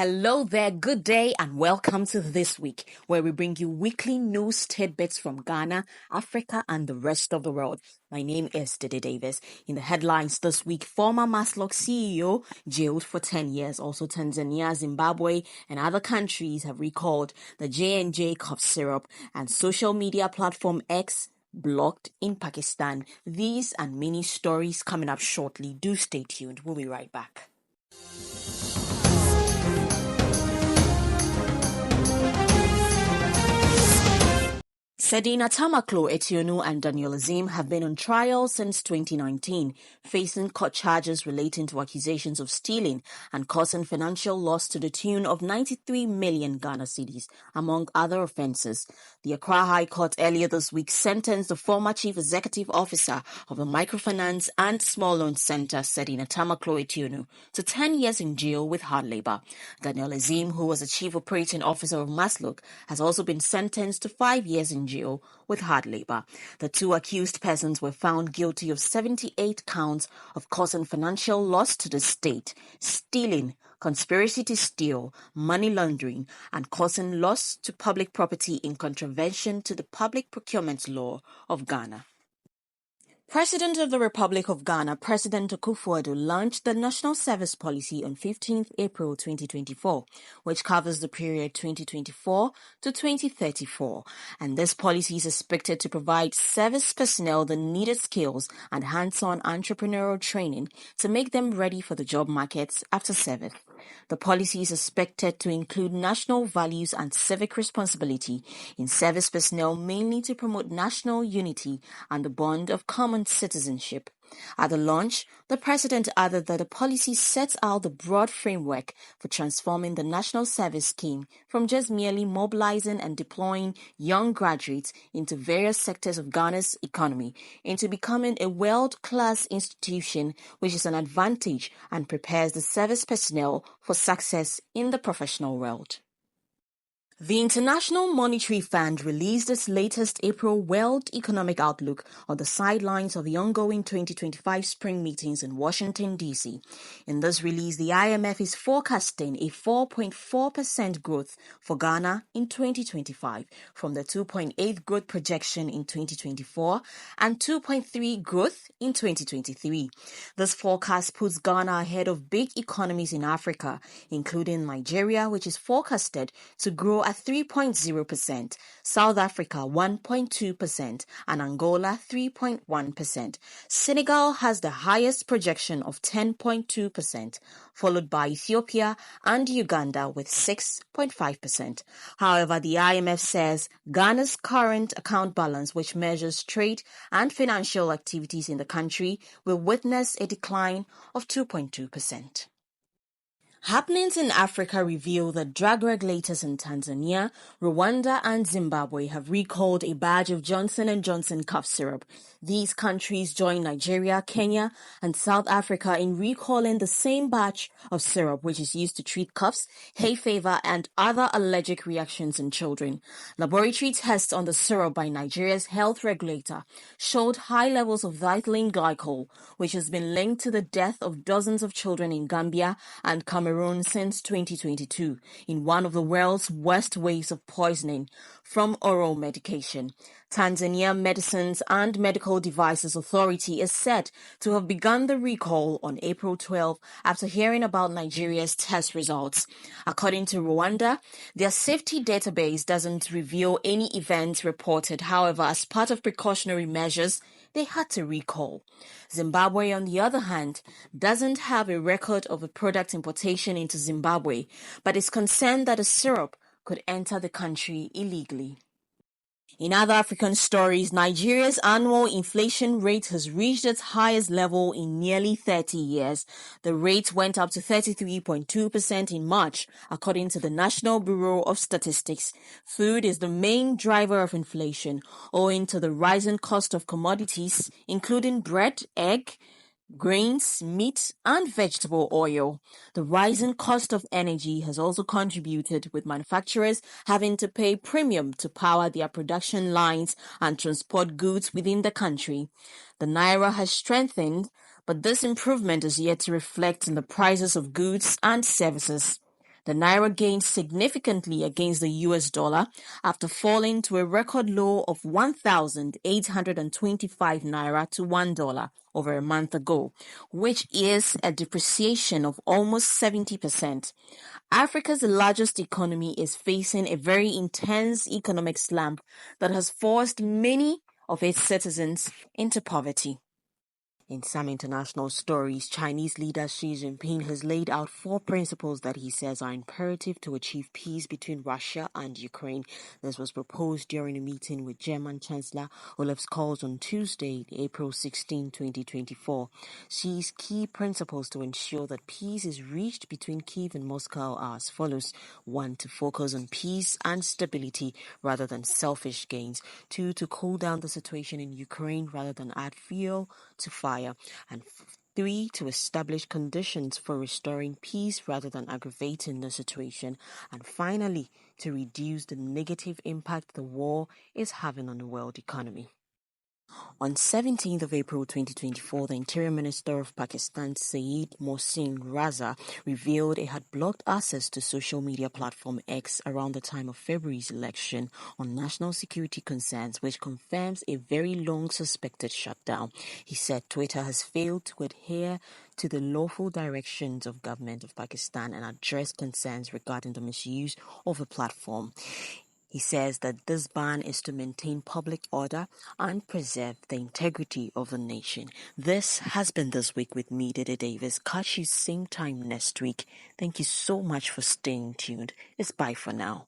Hello there, good day, and welcome to This Week, where we bring you weekly news tidbits from Ghana, Africa, and the rest of the world. My name is Dede Davies. In the headlines this week, former MASLOC CEO jailed for 10 years. Also, Tanzania, Zimbabwe, and other countries have recalled the J&J cough syrup, and social media platform X blocked in Pakistan. These and many stories coming up shortly. Do stay tuned. We'll be right back. Sedina Tamaklo Etionu and Daniel Azim have been on trial since 2019, facing court charges relating to accusations of stealing and causing financial loss to the tune of 93 million Ghana cedis, among other offences. The Accra High Court earlier this week sentenced the former Chief Executive Officer of the Microfinance and Small Loan Centre, Sedina Tamaklo Etionu, to 10 years in jail with hard labour. Daniel Azim, who was the Chief Operating Officer of MASLOC, has also been sentenced to 5 years in jail with hard labour. The two accused persons were found guilty of 78 counts of causing financial loss to the state, stealing, conspiracy to steal, money laundering, and causing loss to public property in contravention to the Public Procurement Law of Ghana. President of the Republic of Ghana, President Akufo-Addo, launched the National Service Policy on 15th April 2024, which covers the period 2024 to 2034. And this policy is expected to provide service personnel the needed skills and hands-on entrepreneurial training to make them ready for the job markets after service. The policy is expected to include national values and civic responsibility in service personnel, mainly to promote national unity and the bond of common citizenship. At the launch, the president added that the policy sets out the broad framework for transforming the national service scheme from just merely mobilizing and deploying young graduates into various sectors of Ghana's economy into becoming a world-class institution, which is an advantage and prepares the service personnel for success in the professional world. The International Monetary Fund released its latest April World Economic Outlook on the sidelines of the ongoing 2025 spring meetings in Washington, D.C. In this release, the IMF is forecasting a 4.4% growth for Ghana in 2025 from the 2.8 growth projection in 2024 and 2.3 growth in 2023. This forecast puts Ghana ahead of big economies in Africa, including Nigeria, which is forecasted to grow at 3.0%, South Africa 1.2%, and Angola 3.1%. Senegal has the highest projection of 10.2%, followed by Ethiopia and Uganda with 6.5%. However, the IMF says Ghana's current account balance, which measures trade and financial activities in the country, will witness a decline of 2.2%. Happenings in Africa reveal that drug regulators in Tanzania, Rwanda, and Zimbabwe have recalled a batch of Johnson & Johnson cough syrup. These countries join Nigeria, Kenya, and South Africa in recalling the same batch of syrup which is used to treat coughs, hay fever, and other allergic reactions in children. Laboratory tests on the syrup by Nigeria's health regulator showed high levels of ethylene glycol, which has been linked to the death of dozens of children in Gambia and Cameroon since 2022 in one of the world's worst waves of poisoning from oral medication. Tanzania Medicines and Medical Devices Authority is said to have begun the recall on April 12 after hearing about Nigeria's test results. According to Rwanda, their safety database doesn't reveal any events reported. However, as part of precautionary measures, they had to recall. Zimbabwe, on the other hand, doesn't have a record of a product importation into Zimbabwe, but is concerned that the syrup could enter the country illegally. In other African stories, Nigeria's annual inflation rate has reached its highest level in nearly 30 years. The rate went up to 33.2% in March, according to the National Bureau of Statistics. Food is the main driver of inflation, owing to the rising cost of commodities, including bread, egg, grains, meat, and vegetable oil. The rising cost of energy has also contributed, with manufacturers having to pay premium to power their production lines and transport goods within the country. The naira has strengthened, but this improvement is yet to reflect in the prices of goods and services. The naira gained significantly against the US dollar after falling to a record low of 1,825 naira to $1 over a month ago, which is a depreciation of almost 70%. Africa's largest economy is facing a very intense economic slump that has forced many of its citizens into poverty. In some international stories, Chinese leader Xi Jinping has laid out 4 principles that he says are imperative to achieve peace between Russia and Ukraine. This was proposed during a meeting with German Chancellor Olaf Scholz on Tuesday, April 16, 2024. Xi's key principles to ensure that peace is reached between Kyiv and Moscow are as follows. 1. To focus on peace and stability rather than selfish gains. 2. To cool down the situation in Ukraine rather than add fuel to fire. And 3. To establish conditions for restoring peace rather than aggravating the situation. And finally, to reduce the negative impact the war is having on the world economy. On 17th of April 2024, the Interior Minister of Pakistan, Syed Mohsin Raza, revealed it had blocked access to social media platform X around the time of February's election on national security concerns, which confirms a very long suspected shutdown. He said Twitter has failed to adhere to the lawful directions of government of Pakistan and address concerns regarding the misuse of the platform. He says that this ban is to maintain public order and preserve the integrity of the nation. This has been This Week with me, Dede Davies. Catch you same time next week. Thank you so much for staying tuned. It's bye for now.